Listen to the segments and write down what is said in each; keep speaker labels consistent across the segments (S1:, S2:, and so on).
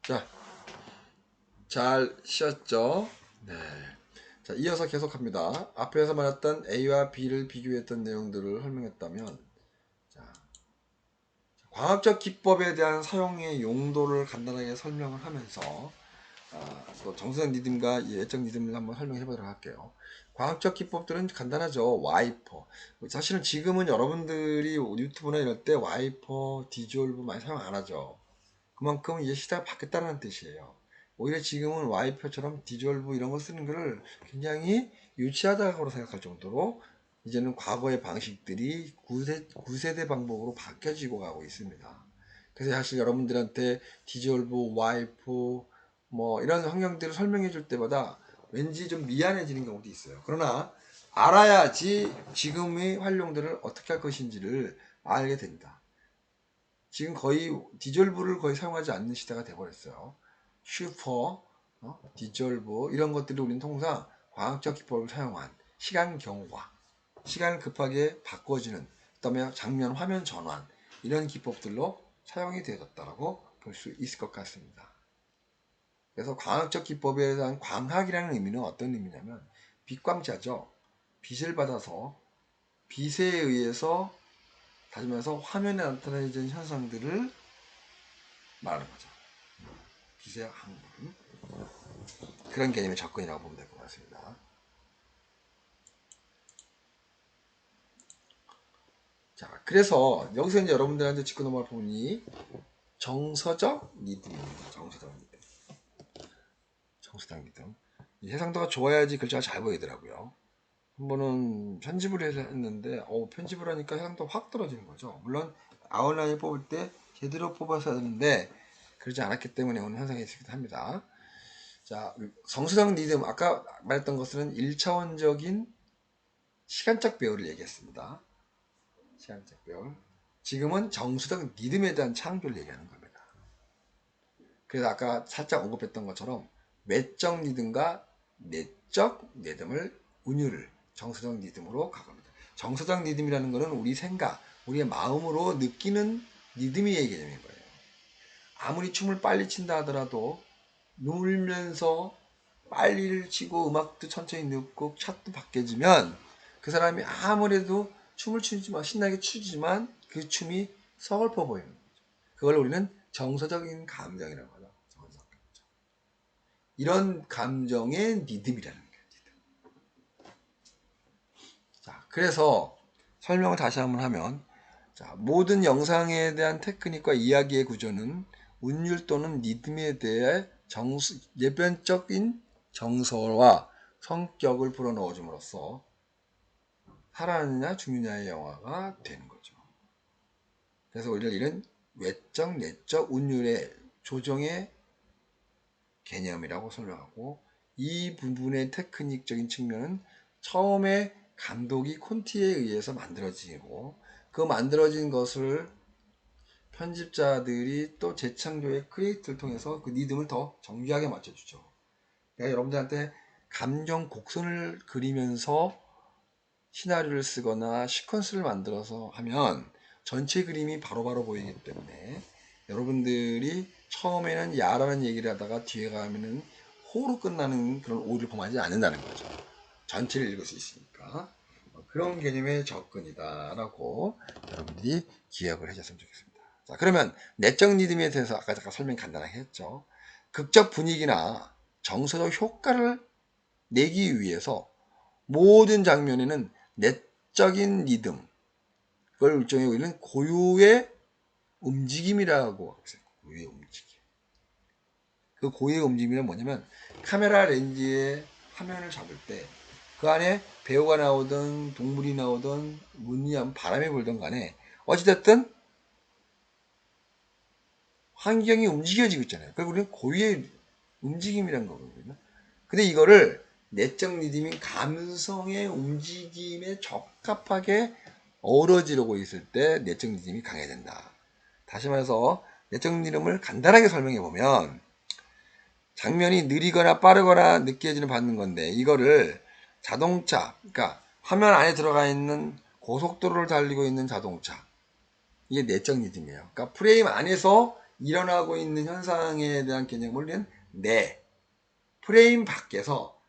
S1: 자, 잘 쉬었죠? 네. 자, 이어서 계속합니다. 앞에서 말했던 A와 B를 비교했던 내용들을 설명했다면, 자, 과학적 기법에 대한 사용의 용도를 간단하게 설명을 하면서, 또 정수적 리듬과 예적 리듬을 한번 설명해 보도록 할게요. 과학적 기법들은 간단하죠. 와이퍼. 사실은 지금은 여러분들이 유튜브나 이럴 때 와이퍼, 디졸브 많이 사용 안 하죠. 그만큼 이제 시대가 바뀌었다는 뜻이에요. 오히려 지금은 와이퍼처럼 디졸브 이런 거 쓰는 거를 굉장히 유치하다고 생각할 정도로 이제는 과거의 방식들이 9세대 방법으로 바뀌어지고 가고 있습니다. 그래서 사실 여러분들한테 디졸브, 와이프 뭐 이런 환경들을 설명해 줄 때마다 왠지 좀 미안해지는 경우도 있어요. 그러나 알아야지 지금의 활용들을 어떻게 할 것인지를 알게 됩니다. 지금 거의 디졸브를 거의 사용하지 않는 시대가 돼버렸어요. 슈퍼, 디졸브 이런 것들을 우리는 통상 과학적 기법을 사용한 시간 경과, 시간을 급하게 바꿔주는, 그다음에 장면 화면 전환 이런 기법들로 사용이 되었다라고 볼 수 있을 것 같습니다. 그래서 과학적 기법에 대한 광학이라는 의미는 어떤 의미냐면 빛광자죠. 빛을 받아서 빛에 의해서 다시 말해서 화면에 나타나는 현상들을 말하는 거죠. 빛의 항문. 그런 개념의 접근이라고 보면 될 것 같습니다. 자, 그래서 여기서 이제 여러분들한테 짚고 넘어갈 부분이 정서적 리듬입니다. 정서적 리듬. 정서적 리듬. 이 해상도가 좋아야지 글자가 잘 보이더라고요. 한 번은 편집을 했는데, 편집을 하니까 해상도가 확 떨어지는 거죠. 물론 아웃라인 뽑을 때 제대로 뽑아서 하는데, 그러지 않았기 때문에 오는 현상이 있기도 합니다. 자, 정서적 리듬, 아까 말했던 것은 1차원적인 시간적 배열을 얘기했습니다. 시간적 배열. 지금은 정수적 리듬에 대한 창조를 얘기하는 겁니다. 그래서 아까 살짝 언급했던 것처럼 외적 리듬과 내적 리듬을 운율을 정서적 리듬으로 가갑니다. 정서적 리듬이라는 것은 우리 생각, 우리의 마음으로 느끼는 리듬의 개념인 거예요. 아무리 춤을 빨리 친다 하더라도 놀면서 빨리를 치고 음악도 천천히 넣고 샷도 바뀌어지면 그 사람이 아무래도 춤을 추지만 신나게 추지만 그 춤이 서글퍼 보이는 거죠. 그걸 우리는 정서적인 감정이라고 하죠. 정서적 감정. 이런 감정의 리듬이라는 거예요. 자, 그래서 설명을 다시 한번 하면, 자, 모든 영상에 대한 테크닉과 이야기의 구조는 운율 또는 리듬에 대해 예변적인 정서와 성격을 불어넣어 줌으로써 살아나느냐 죽느냐의 영화가 되는 거죠. 그래서 우리는 이런 외적, 내적 운율의 조정의 개념이라고 설명하고, 이 부분의 테크닉적인 측면은 처음에 감독이 콘티에 의해서 만들어지고, 그 만들어진 것을 편집자들이 또 재창조의 크리에이터를 통해서 그 리듬을 더 정교하게 맞춰주죠. 그러니까 여러분들한테 감정 곡선을 그리면서 시나리오를 쓰거나 시퀀스를 만들어서 하면 전체 그림이 바로바로 보이기 때문에 여러분들이 처음에는 야라는 얘기를 하다가 뒤에 가면은 호로 끝나는 그런 오류를 범하지 않는다는 거죠. 전체를 읽을 수 있으니까. 그런 개념의 접근이다라고 여러분들이 기억을 해줬으면 좋겠습니다. 자, 그러면 내적 리듬에 대해서 아까 잠깐 설명 간단하게 했죠. 극적 분위기나 정서적 효과를 내기 위해서 모든 장면에는 내적인 리듬, 그걸 일종의 우리는 고유의 움직임이라고 했어요. 고유의 움직임. 그 고유의 움직임은 뭐냐면 카메라 렌즈에 화면을 잡을 때 그 안에 배우가 나오든 동물이 나오든 문이 바람이 불든 간에 어찌됐든 환경이 움직여지고 있잖아요. 그리고 우리는 고유의 움직임이라는 거거든요. 근데 이거를 내적 리듬인 감성의 움직임에 적합하게 어우러지려고 있을 때 내적 리듬이 강해진다. 다시 말해서 내적 리듬을 간단하게 설명해 보면 장면이 느리거나 빠르거나 느껴지는 받는 건데, 이거를 자동차, 그러니까 화면 안에 들어가 있는 고속도로를 달리고 있는 자동차, 이게 내적 리듬이에요. 그러니까 프레임 안에서 일어나고 있는 현상에 대한 개념을 우리는 내 프레임 밖에서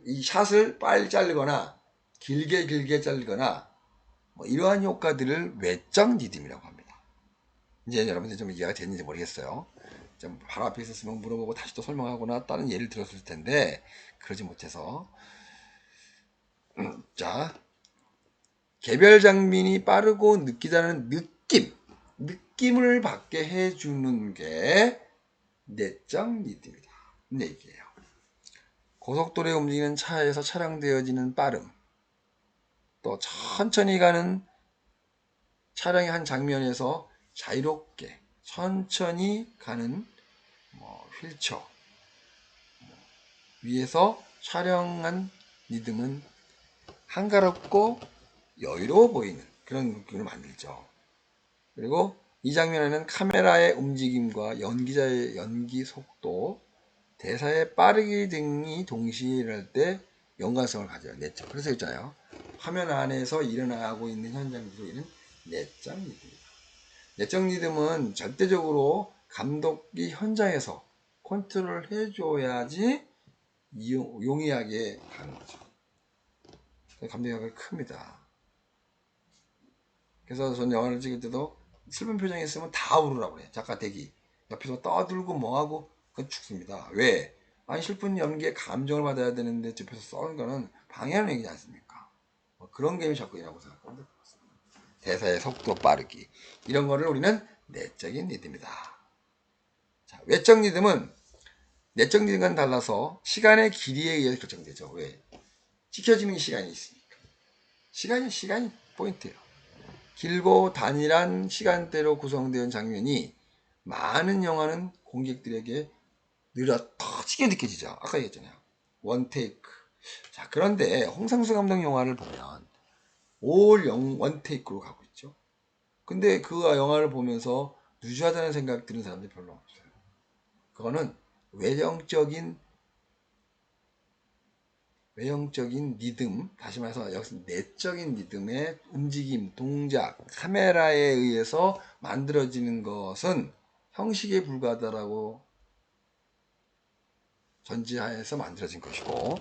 S1: 이 샷을 빨리 자르거나 길게 자르거나 뭐 이러한 효과들을 외적 리듬이라고 합니다. 이제 여러분들 좀 이해가 됐는지 모르겠어요. 좀 바로 앞에 있었으면 물어보고 다시 또 설명하거나 다른 예를 들었을 텐데 그러지 못해서 자, 개별 장면이 빠르고 느끼다는 느낌을 받게 해주는 게 내적 리듬이다. 이 얘기예요. 고속도로에 움직이는 차에서 차량되어지는 빠름, 또 천천히 가는 차량의 한 장면에서 자유롭게 천천히 가는 휠체어 위에서 촬영한 리듬은 한가롭고 여유로워 보이는 그런 느낌을 만들죠. 그리고 이 장면에는 카메라의 움직임과 연기자의 연기 속도, 대사의 빠르기 등이 동시에 일어날 때 연관성을 가져요. 내적. 그래서 있잖아요. 화면 안에서 일어나고 있는 현장들로 이는 내적 리듬이다. 내적 리듬은 절대적으로 감독이 현장에서 컨트롤 해줘야지 용이하게 가는 거죠. 감독의 역할이 큽니다. 그래서 전 영화를 찍을 때도 슬픈 표정이 있으면 다 울으라고 그래. 작가 대기. 옆에서 떠들고 뭐하고 그건 죽습니다. 왜? 아니 슬픈 연기에 감정을 받아야 되는데 옆에서 써는 거는 방해하는 얘기지 않습니까? 뭐 그런 게임이 접근이라고 생각하면 될 것 같습니다. 대사의 속도 빠르기. 이런 거를 우리는 내적인 리듬이다. 자, 외적 리듬은 내적 리듬과는 달라서 시간의 길이에 의해서 결정되죠. 왜? 지켜지는 시간이 있으니까. 시간이 포인트예요. 길고 단일한 시간대로 구성된 장면이 많은 영화는 공객들에게 느려 터지게 느껴지죠. 아까 얘기했잖아요. 원 테이크. 자, 그런데 홍상수 감독 영화를 보면 원 테이크로 가고 있죠. 근데 그 영화를 보면서 누주하다는 생각 드는 사람들이 별로 없어요. 그거는 외형적인 리듬, 다시 말해서 여기서 내적인 리듬의 움직임, 동작, 카메라에 의해서 만들어지는 것은 형식에 불과하다라고 전제하에서 만들어진 것이고,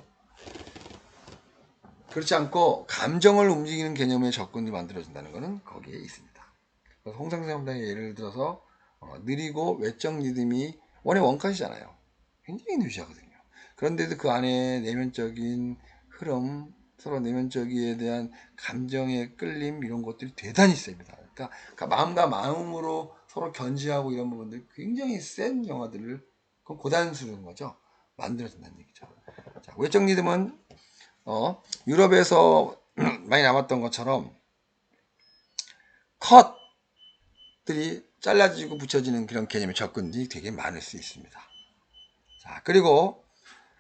S1: 그렇지 않고 감정을 움직이는 개념의 접근이 만들어진다는 것은 거기에 있습니다. 그래서 홍상수 감독의 예를 들어서 느리고 외적 리듬이 원의 원컷이잖아요. 굉장히 느리하거든요. 그런데도 그 안에 내면적인 흐름, 서로 내면적이에 대한 감정의 끌림 이런 것들이 대단히 셉니다. 그러니까 마음과 마음으로 서로 견지하고 이런 부분들 굉장히 센 영화들을 그건 고단수는 거죠. 만들어진다는 얘기죠. 자, 외적 리듬은 유럽에서 많이 남았던 것처럼 컷들이 잘라지고 붙여지는 그런 개념의 접근이 되게 많을 수 있습니다. 자, 그리고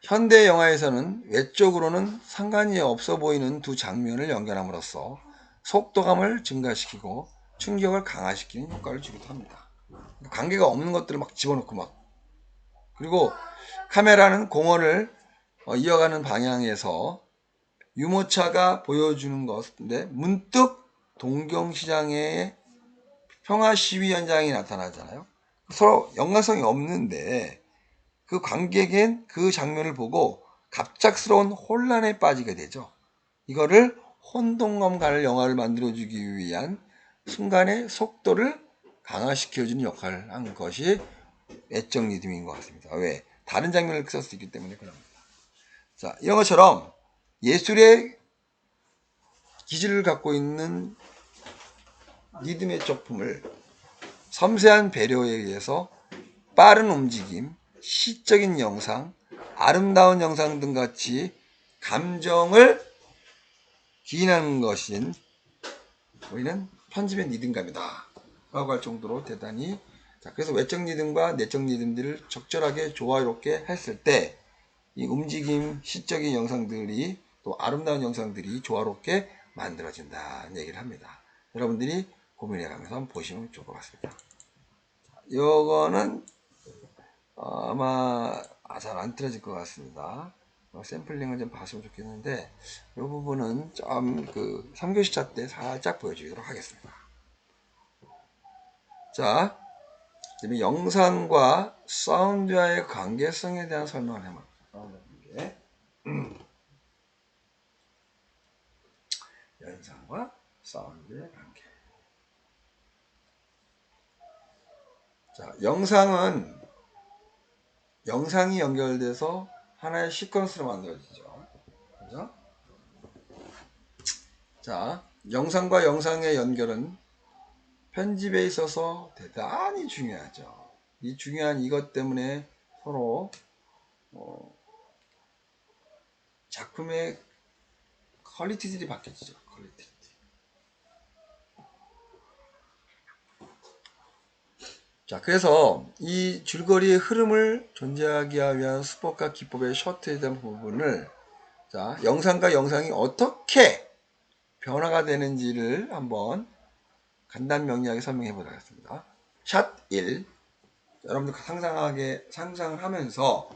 S1: 현대 영화에서는 외적으로는 상관이 없어 보이는 두 장면을 연결함으로써 속도감을 증가시키고 충격을 강화시키는 효과를 주기도 합니다. 관계가 없는 것들을 막 집어넣고 그리고 카메라는 공원을 이어가는 방향에서 유모차가 보여주는 것인데 문득 동경시장의 평화 시위 현장이 나타나잖아요. 서로 연관성이 없는데 그 관객은 그 장면을 보고 갑작스러운 혼란에 빠지게 되죠. 이거를 혼동감가를 영화를 만들어주기 위한 순간의 속도를 강화시켜주는 역할을 한 것이 외적 리듬인 것 같습니다. 왜? 다른 장면을 쓸 수 있기 때문에 그럽니다. 자, 이런 것처럼 예술의 기질을 갖고 있는 리듬의 작품을 섬세한 배려에 의해서 빠른 움직임, 시적인 영상, 아름다운 영상 등 같이 감정을 기인하는 것인 우리는 편집의 리듬감이다 라고 할 정도로 대단히 그래서 외적 리듬과 내적 리듬들을 적절하게 조화롭게 했을 때 이 움직임, 시적인 영상들이 또 아름다운 영상들이 조화롭게 만들어진다는 얘기를 합니다. 여러분들이 고민해가면서 한번 보시면 좋을 것 같습니다. 이거는 아마 잘 안 틀어질 것 같습니다. 샘플링을 좀 봤으면 좋겠는데 이 부분은 좀 3교시차 때 살짝 보여주도록 하겠습니다. 자, 그다음에 영상과 사운드와의 관계성에 대한 설명을 해볼게요. 영상과 사운드의 관계. 자, 영상이 연결돼서 하나의 시퀀스로 만들어지죠. 그죠? 자, 영상과 영상의 연결은 편집에 있어서 대단히 중요하죠. 이 중요한 이것 때문에 서로 작품의 퀄리티들이 바뀌어지죠. 퀄리티. 자, 그래서 이 줄거리의 흐름을 존재하게 하기 위한 수법과 기법의 셔트에 대한 부분을, 자, 영상과 영상이 어떻게 변화가 되는지를 한번 간단 명료하게 설명해 보도록 하겠습니다. 샷 1. 여러분들 상상을 하면서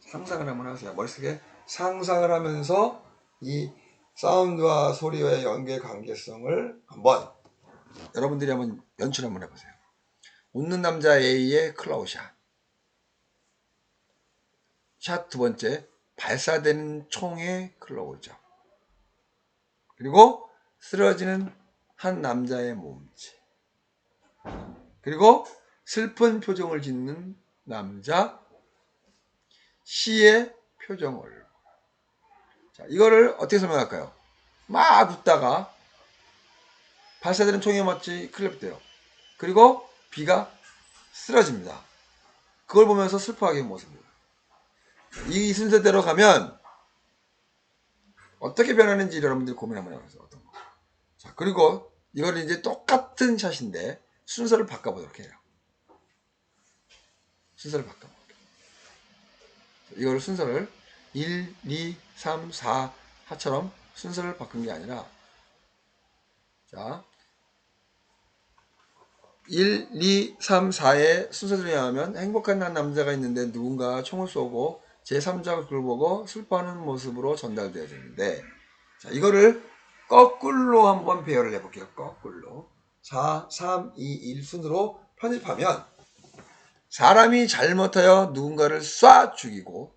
S1: 상상을 한번 하세요. 머릿속에 상상을 하면서 이 사운드와 소리와의 연계 관계성을 한번 여러분들이 한번 연출 한번 해보세요. 웃는 남자 A의 클로우샷. 샷 두 번째, 발사되는 총의 클로우죠. 그리고 쓰러지는 한 남자의 몸체. 그리고 슬픈 표정을 짓는 남자 C의 표정을. 자, 이거를 어떻게 설명할까요? 막 웃다가 발사되는 총에 맞지 클랩돼요. 그리고 B가 쓰러집니다. 그걸 보면서 슬퍼하게 된 모습입니다. 이 순서대로 가면 어떻게 변하는지 여러분들이 고민 한번 해보세요. 어떤 거. 자, 그리고 이거는 이제 똑같은 샷인데 순서를 바꿔보도록 해요. 순서를 바꿔볼게요. 이거를 순서를 1, 2, 3, 4 하처럼 순서를 바꾼 게 아니라, 자, 1, 2, 3, 4의 순서대로 하면 행복한 한 남자가 있는데 누군가 총을 쏘고 제3자가 그걸 보고 슬퍼하는 모습으로 전달되어지는데, 자, 이거를 거꾸로 한번 배열을 해볼게요. 거꾸로 4, 3, 2, 1 순으로 편집하면 사람이 잘못하여 누군가를 쏴 죽이고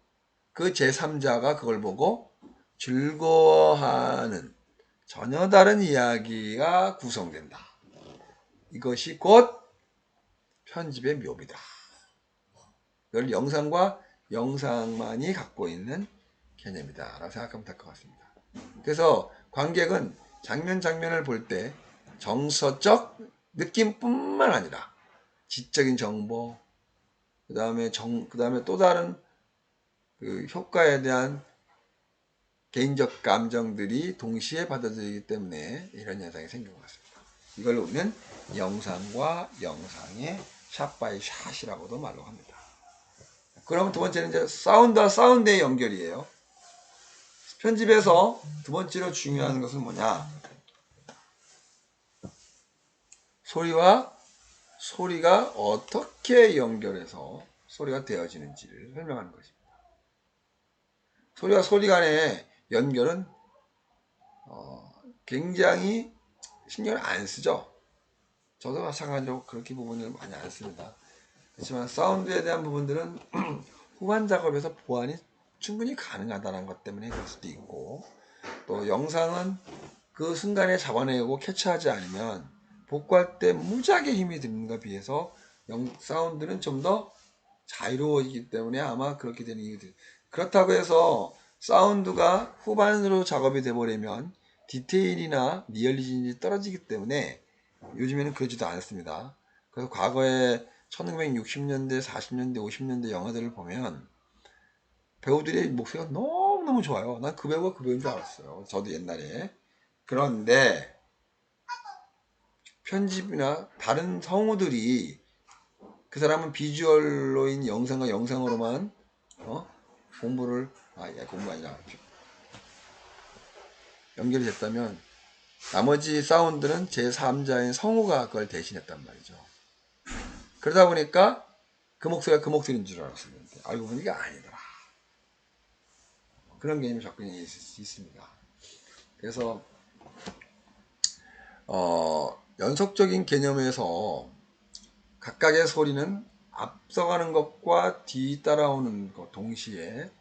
S1: 그 제3자가 그걸 보고 즐거워하는 전혀 다른 이야기가 구성된다. 이것이 곧 편집의 묘미다. 이걸 영상과 영상만이 갖고 있는 개념이다 라고 생각하면 될 것 같습니다. 그래서 관객은 장면을 볼 때 정서적 느낌뿐만 아니라 지적인 정보, 그 다음에 또 다른 그 효과에 대한 개인적 감정들이 동시에 받아들이기 때문에 이런 현상이 생긴 것 같습니다. 이걸 우리는 영상과 영상의 샷 바이 샷이라고도 말로 합니다. 그럼 두 번째는 이제 사운드와 사운드의 연결이에요. 편집에서 두 번째로 중요한 것은 뭐냐? 소리와 소리가 어떻게 연결해서 소리가 되어지는지를 설명하는 것입니다. 소리와 소리 간의 연결은 굉장히 신경을 안 쓰죠. 저도 마찬가지로 그렇게 부분을 많이 안 씁니다. 그렇지만 사운드에 대한 부분들은 후반 작업에서 보완이 충분히 가능하다는 것 때문에 그럴 수도 있고, 또 영상은 그 순간에 잡아내고 캐치하지 않으면 복구할 때 무지하게 힘이 드는 것에 비해서 사운드는 좀 더 자유로워지기 때문에 아마 그렇게 되는 이유들. 그렇다고 해서 사운드가 후반으로 작업이 돼버리면 디테일이나 리얼리즘이 떨어지기 때문에 요즘에는 그러지도 않습니다. 그래서 과거에 1960년대, 40년대, 50년대 영화들을 보면 배우들의 목소리가 너무너무 좋아요. 난 그 배우가 그 배우인 줄 알았어요. 저도 옛날에. 그런데 편집이나 다른 성우들이 그 사람은 비주얼로인 영상과 영상으로만 공부를 공부가 아니라 연결이 됐다면 나머지 사운드는 제3자인 성우가 그걸 대신했단 말이죠. 그러다 보니까 그 목소리가 그 목소리인 줄 알았었는데 알고 보니 이게 아니더라. 그런 개념이 접근이 있습니다. 그래서 연속적인 개념에서 각각의 소리는 앞서가는 것과 뒤따라오는 것 동시에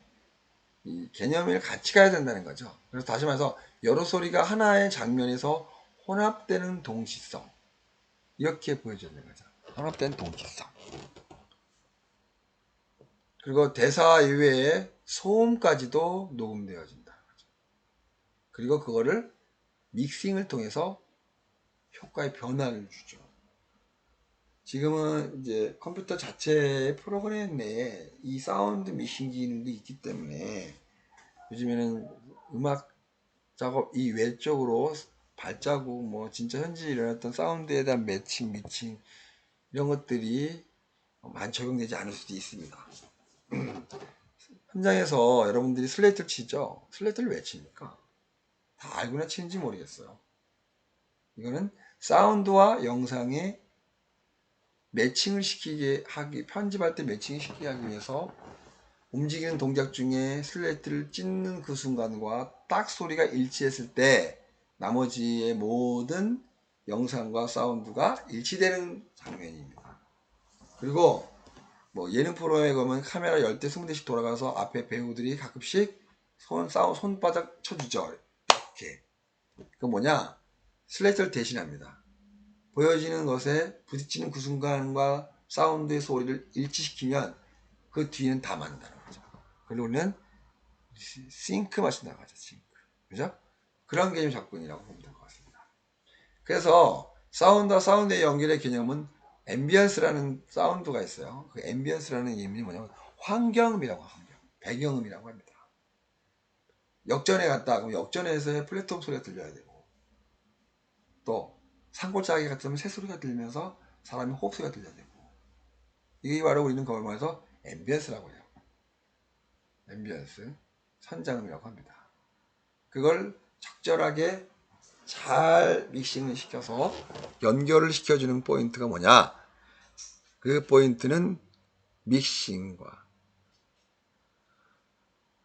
S1: 이 개념을 같이 가야 된다는 거죠. 그래서 다시 말해서 여러 소리가 하나의 장면에서 혼합되는 동시성, 이렇게 보여주는 거죠. 혼합된 동시성. 그리고 대사 이외에 소음까지도 녹음되어진다는 거죠. 그리고 그거를 믹싱을 통해서 효과의 변화를 주죠. 지금은 이제 컴퓨터 자체의 프로그램 내에 이 사운드 믹싱 기능도 있기 때문에 요즘에는 음악 작업 이 외적으로 발자국 뭐 진짜 현재 일어났던 사운드에 대한 매칭, 미칭 이런 것들이 많이 적용되지 않을 수도 있습니다. 현장에서 여러분들이 슬레이트를 치죠. 슬레이트를 왜 칩니까? 다 알고나 치는지 모르겠어요. 이거는 사운드와 영상의 매칭을 시키게 하기, 편집할 때 매칭을 시키게 하기 위해서 움직이는 동작 중에 슬레이트를 찢는 그 순간과 딱 소리가 일치했을 때 나머지의 모든 영상과 사운드가 일치되는 장면입니다. 그리고 뭐 예능 프로에 가면 카메라 10대 20대씩 돌아가서 앞에 배우들이 가끔씩 손바닥 쳐주죠. 이렇게. 그 뭐냐? 슬레이트를 대신합니다. 보여지는 것에 부딪히는 그 순간과 사운드의 소리를 일치시키면 그 뒤는 다 맞는다는 거죠. 그리고는 싱크 맛이 나가죠. 싱크. 그죠? 그런 개념 접근이라고 보면 될 것 같습니다. 그래서 사운드와 사운드의 연결의 개념은 앰비언스라는 사운드가 있어요. 그 앰비언스라는 의미는 뭐냐면 환경음이라고 환경. 배경음이라고 합니다. 역전에 갔다 그럼 역전에서의 플랫폼 소리가 들려야 되고 또 산골짜기 같으면 새소리가 들리면서 사람의 호흡 소리가 들려야 되고 이게 바로 우리는 그걸 말해서 앰비언스라고 해요. 앰비언스 선장음이라고 합니다. 그걸 적절하게 잘 믹싱을 시켜서 연결을 시켜주는 포인트가 뭐냐? 그 포인트는 믹싱과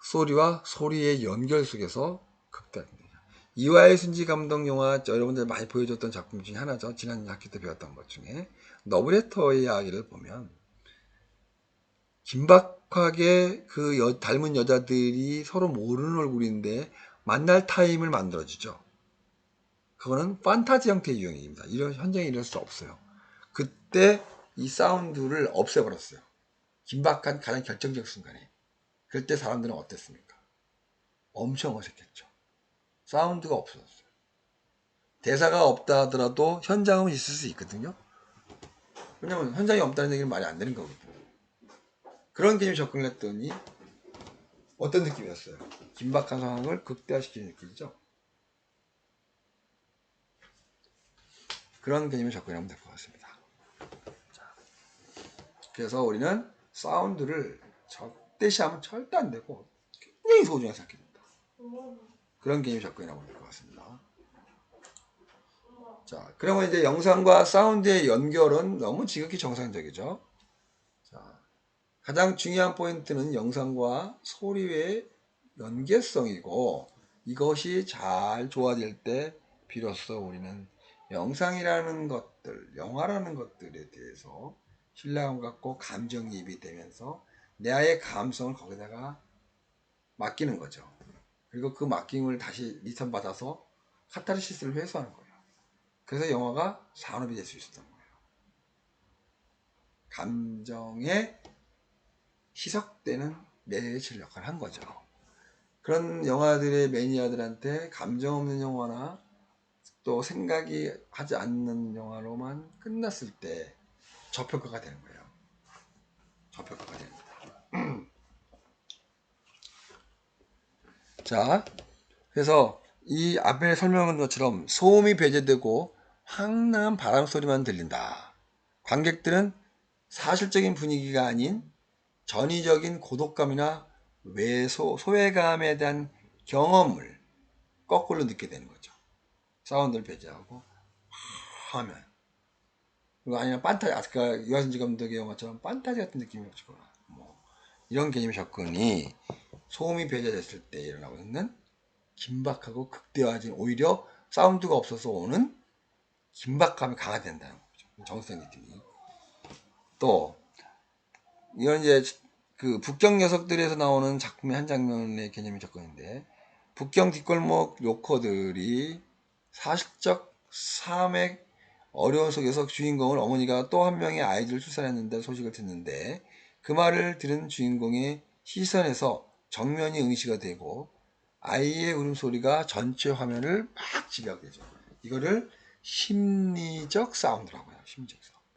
S1: 소리와 소리의 연결 속에서 극대화됩니다. 이화의 순지 감독 영화 여러분들 많이 보여줬던 작품 중에 하나죠. 지난 학기 때 배웠던 것 중에 러브레터의 이야기를 보면 긴박하게 그 닮은 여자들이 서로 모르는 얼굴인데 만날 타임을 만들어주죠. 그거는 판타지 형태의 유형입니다. 이런 현장에 이럴 수 없어요. 그때 이 사운드를 없애버렸어요. 긴박한 가장 결정적 순간에. 그때 사람들은 어땠습니까? 엄청 어색했죠. 사운드가 없어졌어요. 대사가 없다 하더라도 현장은 있을 수 있거든요. 왜냐면 현장이 없다는 얘기는 말이 안 되는 거거든요. 그런 개념 접근을 했더니 어떤 느낌이었어요? 긴박한 상황을 극대화시키는 느낌이죠. 그런 개념을 접근하면 될 것 같습니다. 자, 그래서 우리는 사운드를 적대시하면 절대 안 되고 굉장히 소중하게 생각합니다. 그런 개념을 접근하면 될 것 같습니다. 자, 그러면 이제 영상과 사운드의 연결은 너무 지극히 정상적이죠. 자, 가장 중요한 포인트는 영상과 소리의 연계성이고 이것이 잘 조화될 때 비로소 우리는 영상이라는 것들, 영화라는 것들에 대해서 신뢰감 갖고 감정이입이 되면서 내 아의 감성을 거기다가 맡기는 거죠. 그리고 그 맡김을 다시 리턴 받아서 카타르시스를 회수하는 거예요. 그래서 영화가 산업이 될 수 있었던 거예요. 감정에 희석되는 매칠 역할을 한 거죠. 그런 영화들의 매니아들한테 감정 없는 영화나 또 생각이 하지 않는 영화로만 끝났을 때 저평가가 되는 거예요. 저평가가 됩니다. 자, 그래서 이 앞에 설명한 것처럼 소음이 배제되고 황량한 바람 소리만 들린다. 관객들은 사실적인 분위기가 아닌 전위적인 고독감이나 소외감에 대한 경험을 거꾸로 느끼게 되는 거죠. 사운드를 배제하고 하면 그리고 아니면 판타지 아까 유아순지 감독의 영화처럼 판타지 같은 느낌이 없거나 뭐 이런 개념의 접근이 소음이 배제됐을 때 일어나고 있는 긴박하고 극대화진 오히려 사운드가 없어서 오는 긴박감이 강화된다는 거죠. 정성 느낌이. 또 이건 이제 그 북경 녀석들에서 나오는 작품의 한 장면의 개념이 접근인데, 북경 뒷골목 요커들이 사실적 삶의 어려운 속에서 주인공을 어머니가 또 한 명의 아이들을 출산했는데 소식을 듣는데, 그 말을 들은 주인공의 시선에서 정면이 응시가 되고 아이의 울음소리가 전체 화면을 막 지배하게 되죠. 이거를 심리적 사운드라고 해요. 심리적 사운드.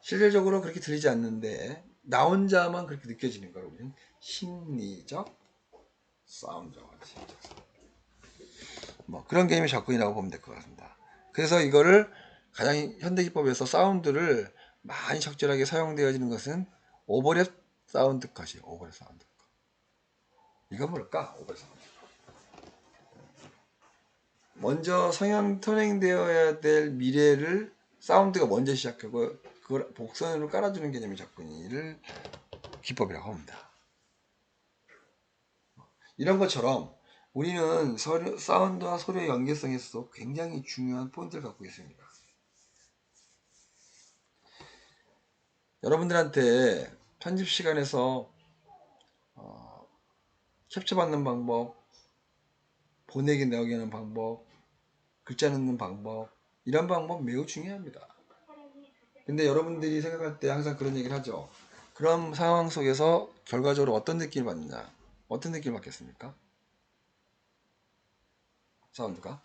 S1: 실질적으로 그렇게 들리지 않는데 나 혼자만 그렇게 느껴지는 걸 우리는 심리적 사운드라고 하지. 뭐 그런 개념의 접근이라고 보면 될 것 같습니다. 그래서 이거를 가장 현대기법에서 사운드를 많이 적절하게 사용되어지는 것은 오버랩 사운드 컷이에요. 오버랩 사운드 컷. 이건 뭘까? 오버랩 사운드. 먼저 선행되어야 될 미래를 사운드가 먼저 시작하고 그걸 복선으로 깔아주는 개념의 접근을 기법이라고 합니다. 이런 것처럼 우리는 사운드와 소리의 연계성에서 굉장히 중요한 포인트를 갖고 있습니다. 여러분들한테 편집 시간에서 캡처 받는 방법, 보내기 나오게 하는 방법, 글자 넣는 방법, 이런 방법 매우 중요합니다. 근데 여러분들이 생각할 때 항상 그런 얘기를 하죠. 그런 상황 속에서 결과적으로 어떤 느낌을 받느냐? 어떤 느낌을 받겠습니까? 사운드가?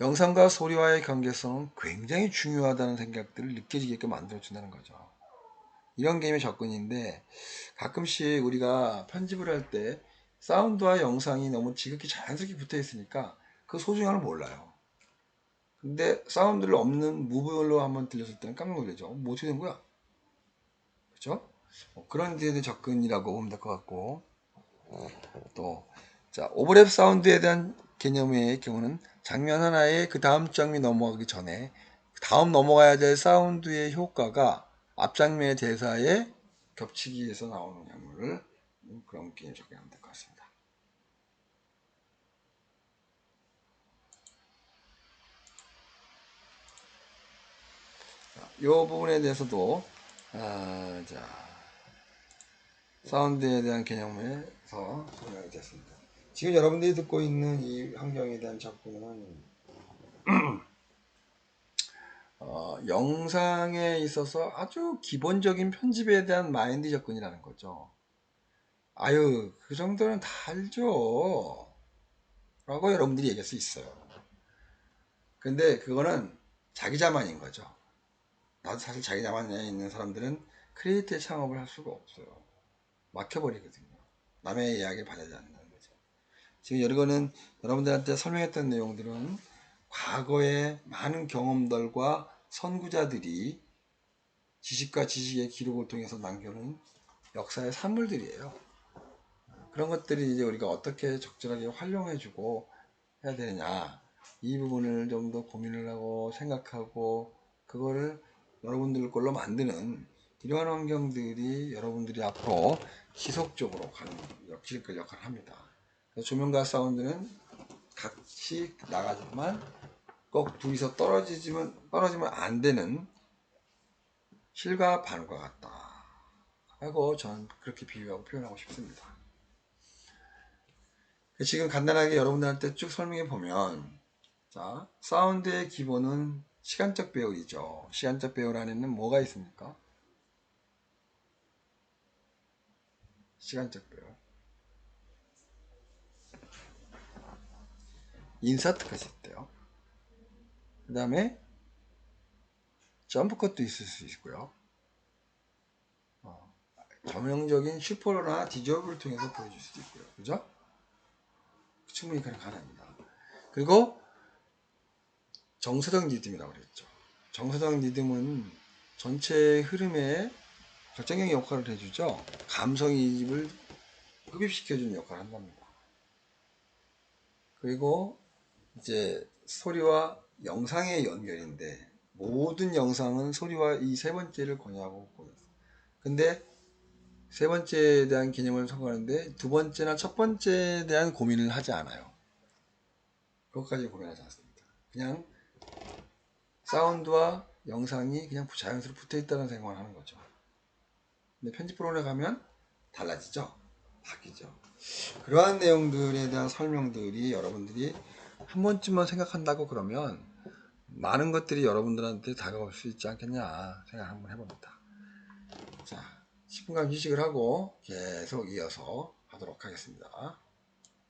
S1: 영상과 소리와의 관계성은 굉장히 중요하다는 생각들을 느껴지게끔 만들어준다는 거죠. 이런 개념의 접근인데, 가끔씩 우리가 편집을 할 때 사운드와 영상이 너무 지극히 자연스럽게 붙어 있으니까 그 소중함을 몰라요. 근데 사운드를 없는 무브로 한번 들렸을 때는 깜짝 놀라죠. 뭐 어떻게 된 거야? 그렇죠? 그런 데에 대한 접근이라고 보면 될 것 같고, 또 자, 오버랩 사운드에 대한 개념의 경우는 장면 하나에 그 다음 장면이 넘어가기 전에 다음 넘어가야 될 사운드의 효과가 앞 장면의 대사에 겹치기 위해서 나오는 경우를 그런 개념 적용하면 될 것 같습니다. 이 부분에 대해서도 자, 사운드에 대한 개념에서 설명이 됐습니다. 지금 여러분들이 듣고 있는 이 환경에 대한 접근은 영상에 있어서 아주 기본적인 편집에 대한 마인드 접근이라는 거죠. 아유, 그 정도는 다 알죠. 라고 여러분들이 얘기할 수 있어요. 근데 그거는 자기 자만인 거죠. 나도 사실 자기 자만에 있는 사람들은 크리에이티브 창업을 할 수가 없어요. 막혀버리거든요. 남의 이야기를 받아야지 않는다는 거죠. 지금 이거는 여러분들한테 설명했던 내용들은 과거의 많은 경험들과 선구자들이 지식과 지식의 기록을 통해서 남겨놓은 역사의 산물들이에요. 그런 것들이 이제 우리가 어떻게 적절하게 활용해주고 해야 되느냐, 이 부분을 좀 더 고민을 하고 생각하고 그거를 여러분들 걸로 만드는 이러한 환경들이 여러분들이 앞으로 지속적으로 가는 역할을 합니다. 조명과 사운드는 같이 나가지만 꼭 둘이서 떨어지면 안 되는 실과 반과 같다 하고 저는 그렇게 비유하고 표현하고 싶습니다. 지금 간단하게 여러분들한테 쭉 설명해 보면, 자, 사운드의 기본은 시간적 배열이죠. 시간적 배열 안에는 뭐가 있습니까? 시간적 배열. 인서트가 있대요. 그 다음에 점프컷도 있을 수 있고요. 전형적인 슈퍼나 디저브를 통해서 보여줄 수도 있고요. 그죠? 충분히 가능합니다. 그리고 정서적 리듬이라고 그랬죠. 정서적 리듬은 전체 흐름에 결정적인 역할을 해주죠. 감성이입을 흡입시켜주는 역할을 한답니다. 그리고 이제 소리와 영상의 연결인데 모든 영상은 소리와 이 세 번째를 권유하고 보였어요. 근데 세 번째에 대한 개념을 선고하는데 두 번째나 첫 번째에 대한 고민을 하지 않아요. 그것까지 고민하지 않습니다. 그냥 사운드와 영상이 그냥 자연스럽게 붙어 있다는 생각을 하는 거죠. 근데 편집 프로그램에 가면 달라지죠. 바뀌죠. 그러한 내용들에 대한 설명들이 여러분들이 한 번쯤만 생각한다고 그러면 많은 것들이 여러분들한테 다가올 수 있지 않겠냐 생각 한번 해봅니다. 자, 10분간 휴식을 하고 계속 이어서 하도록 하겠습니다.